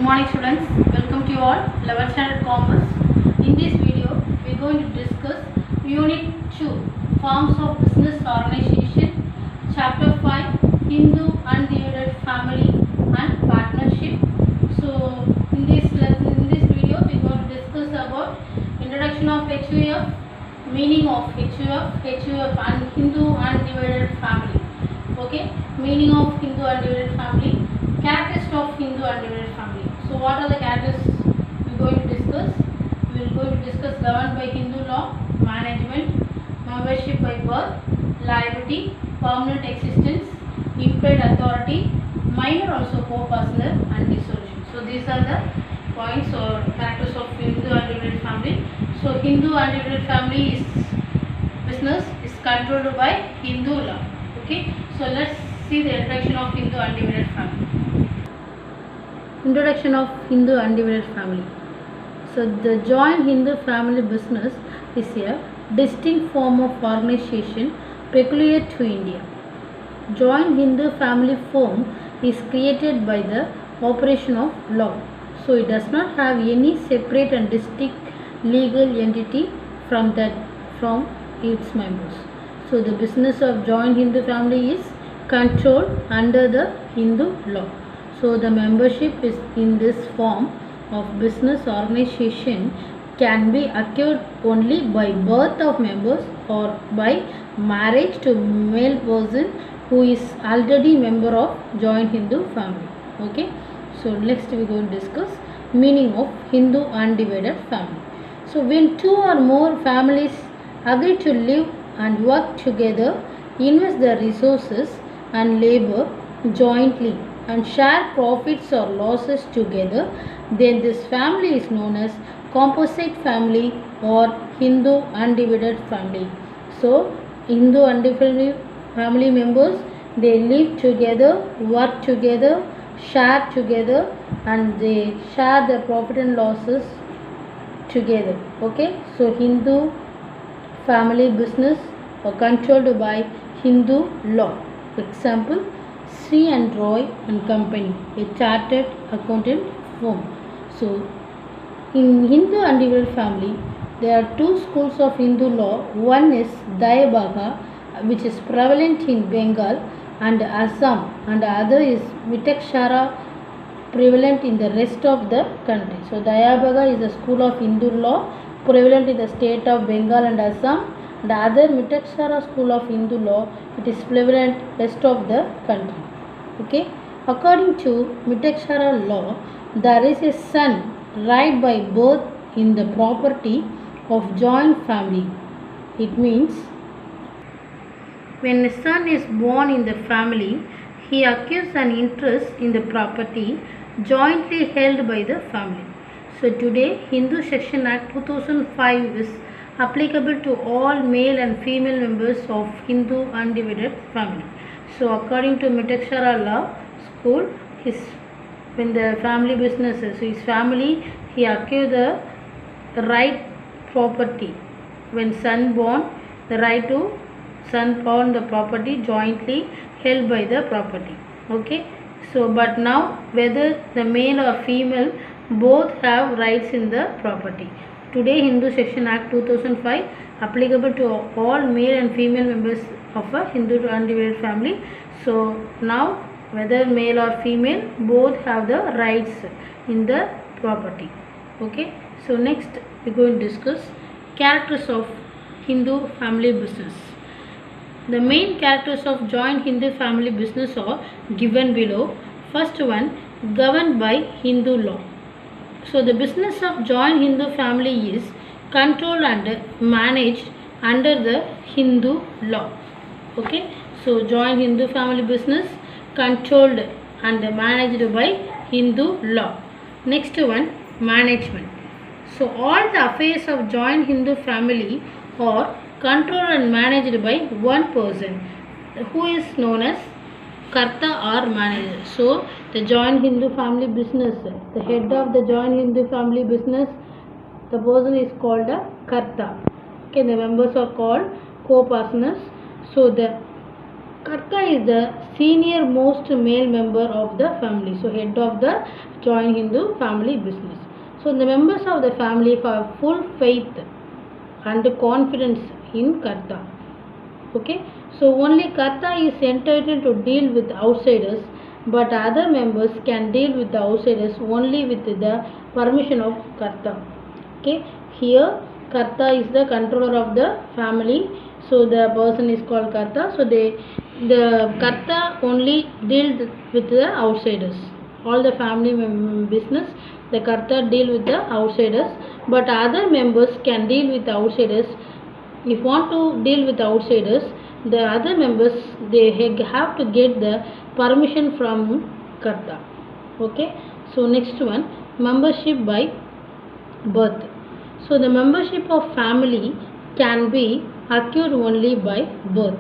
Good morning students, welcome to you all 11th standard commerce. In this video we are going to discuss unit 2 forms of business organization, chapter 5 Hindu undivided family and partnership. So in this video we are going to discuss about introduction of HUF, meaning of HUF and Hindu undivided family. Okay, meaning of Hindu undivided family, characteristics of Hindu undivided family. So what are the characteristics we are going to discuss? We are going to discuss governed by Hindu law, management, membership by birth, liability, permanent existence, implied authority, minor also co-personal and dissolution. So these are the points or characters of Hindu undivided family. So Hindu undivided family is business is controlled by Hindu law. Okay, so let's see the introduction of Hindu undivided family. Introduction of Hindu undivided family. So the joint Hindu family business is a distinct form of organization peculiar to India. Joint Hindu family form is created by the operation of law. So it does not have any separate and distinct legal entity from its members. So the business of joint Hindu family is controlled under the Hindu law. So the membership is in this form of business organization can be acquired only by birth of members or by marriage to male person who is already member of joint Hindu family. Okay, so next we are going to discuss meaning of Hindu undivided family. So when two or more families agree to live and work together, invest their resources and labor jointly and share profits or losses together, then this family is known as composite family or Hindu undivided family. So Hindu undivided family members, they live together, work together, share together, and they share the profit and losses together. Okay, so Hindu family business are controlled by Hindu law. Example, Sri and Roy and Company, a chartered accountant firm. So in Hindu undivided family, there are two schools of Hindu law. One is Dayabhaga, which is prevalent in Bengal and Assam, and the other is Vitakshara, prevalent in the rest of the country. So Dayabhaga is a school of Hindu law prevalent in the state of Bengal and Assam. The other Vitakshara school of Hindu law, it is prevalent rest of the country. Okay, according to Vitakshara law, there is a son right by birth in the property of joint family. It means when a son is born in the family, he acquires an interest in the property jointly held by the family. So today Hindu Section Act 2005 is applicable to all male and female members of Hindu undivided family. So according to Vitakshara law school, when the family businesses, so his family, he acquired the right property. When son born, the right to son born the property jointly held by the property. Okay, so but now whether the male or female both have rights in the property. Today Hindu Section Act 2005 applicable to all male and female members of a Hindu undivided family. So now whether male or female both have the rights in the property. Okay, so next we are going to discuss characters of Hindu family business. The main characters of joint Hindu family business are given below. First one, governed by Hindu law. So the business of joint Hindu family is controlled and managed under the Hindu law. Okay, so joint Hindu family business controlled and managed by Hindu law. Next one, management. So all the affairs of joint Hindu family are controlled and managed by one person who is known as Karta or manager. So the joint Hindu family business, the head of the joint Hindu family business, the person is called a Karta. Okay, the members are called co-partners. So the Karta is the senior most male member of the family, so head of the joint Hindu family business. So the members of the family have full faith and confidence in Karta. Okay, so only Karta is entitled to deal with outsiders, but other members can deal with the outsiders only with the permission of Karta. Okay, here Karta is the controller of the family, so the person is called Karta. So the Karta only deals with the outsiders. All the family business, the Karta deal with the outsiders, but other members can deal with the outsiders. If want to deal with the outsiders, the other members they have to get the permission from Karta. Okay. So next one, membership by birth. So the membership of family can be acquired only by birth.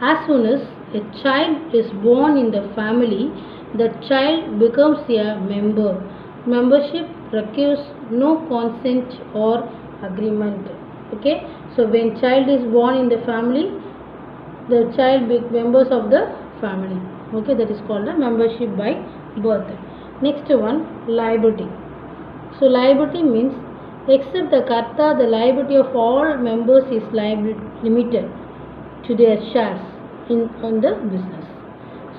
As soon as a child is born in the family, the child becomes a member. Membership requires no consent or agreement. Okay, so when child is born in the family, the child becomes members of the family. Okay, that is called a membership by birth. Next one, liability. So liability means except the Karta, the liability of all members is limited to their shares on the business.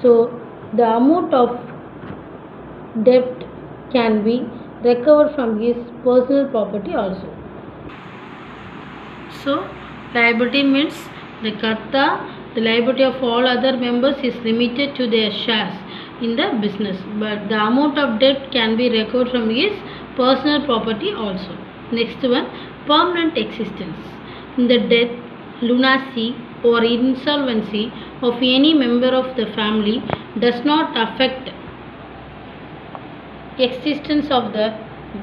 So the amount of debt can be recovered from his personal property also. So liability means the Karta, the liability of all other members is limited to their shares in the business, but the amount of debt can be recovered from his personal property also. Next one, permanent existence. In the death, lunacy or insolvency of any member of the family does not affect existence of the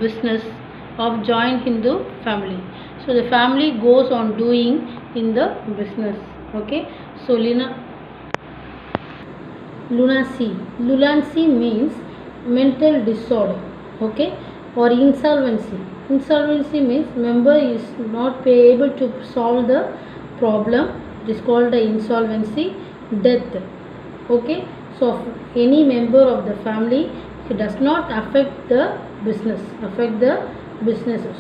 business of joint Hindu family. So the family goes on doing in the business. Okay. So lunacy means mental disorder. Okay, or insolvency. Insolvency means member is not able to solve the problem. It is called the insolvency. Death. Okay, so any member of the family, it does not affect the business.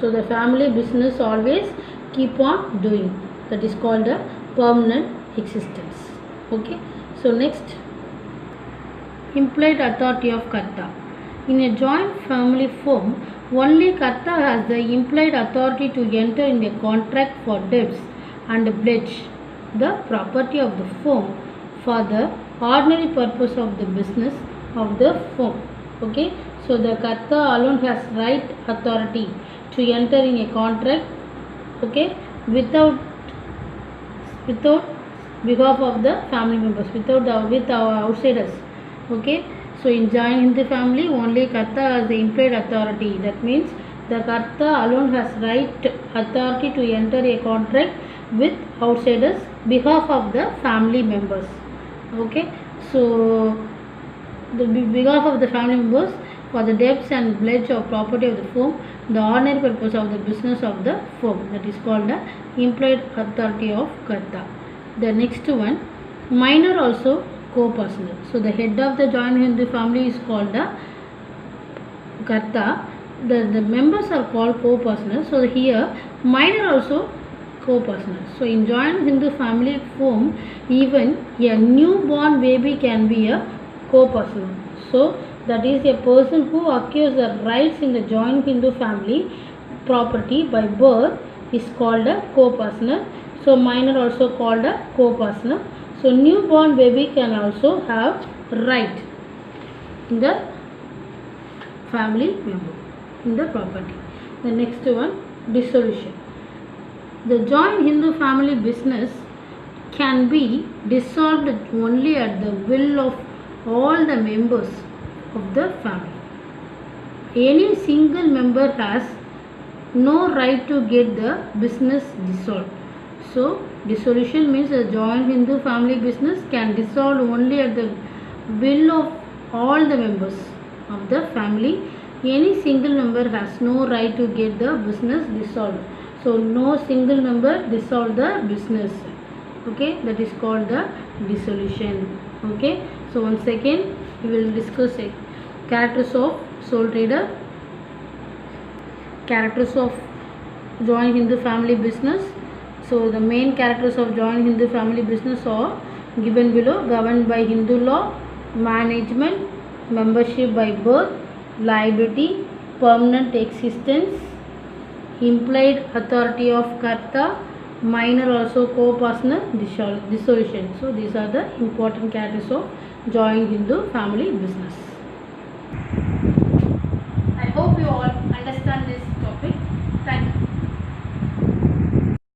So the family business always keep on doing. That is called a permanent existence. Okay, so next, implied authority of Karta. In a joint family firm, only Karta has the implied authority to enter in a contract for debts and pledge the property of the firm for the ordinary purpose of the business of the firm. Okay, so the Karta alone has right authority to enter in a contract. Okay, without behalf of the family members, with our outsiders. Okay, so in joint Hindu family, only Karta has the implied authority. That means the Karta alone has right authority to enter a contract with outsiders behalf of the family members. Okay, so the behalf of the family members for the debts and pledge of property of the firm, the ordinary purpose of the business of the firm. That is called the implied authority of Karta. The next one, minor also co-personal. So the head of the joint Hindu family is called the Karta. The members are called co-personal. So here minor also co-personal. So in joint Hindu family firm, even a newborn baby can be a co-personal. So that is a person who acquires the rights in the joint Hindu family property by birth is called a co-personal. So minor also called a co-personal. So newborn baby can also have right in the family member in the property. The next one, dissolution. The joint Hindu family business can be dissolved only at the will of all the members of the family. Any single member has no right to get the business dissolved. So dissolution means a joint Hindu family business can dissolve only at the will of all the members of the family. Any single member has no right to get the business dissolved. So no single member dissolve the business. Okay, that is called the dissolution. Okay, so once again we will discuss characters of sole trader, characters of joint Hindu family business. So the main characters of joint Hindu family business are given below: governed by Hindu law, management, membership by birth, liability, permanent existence, implied authority of Karta, minor also co-personal dissolution. So these are the important characters of joint Hindu family business. I hope you all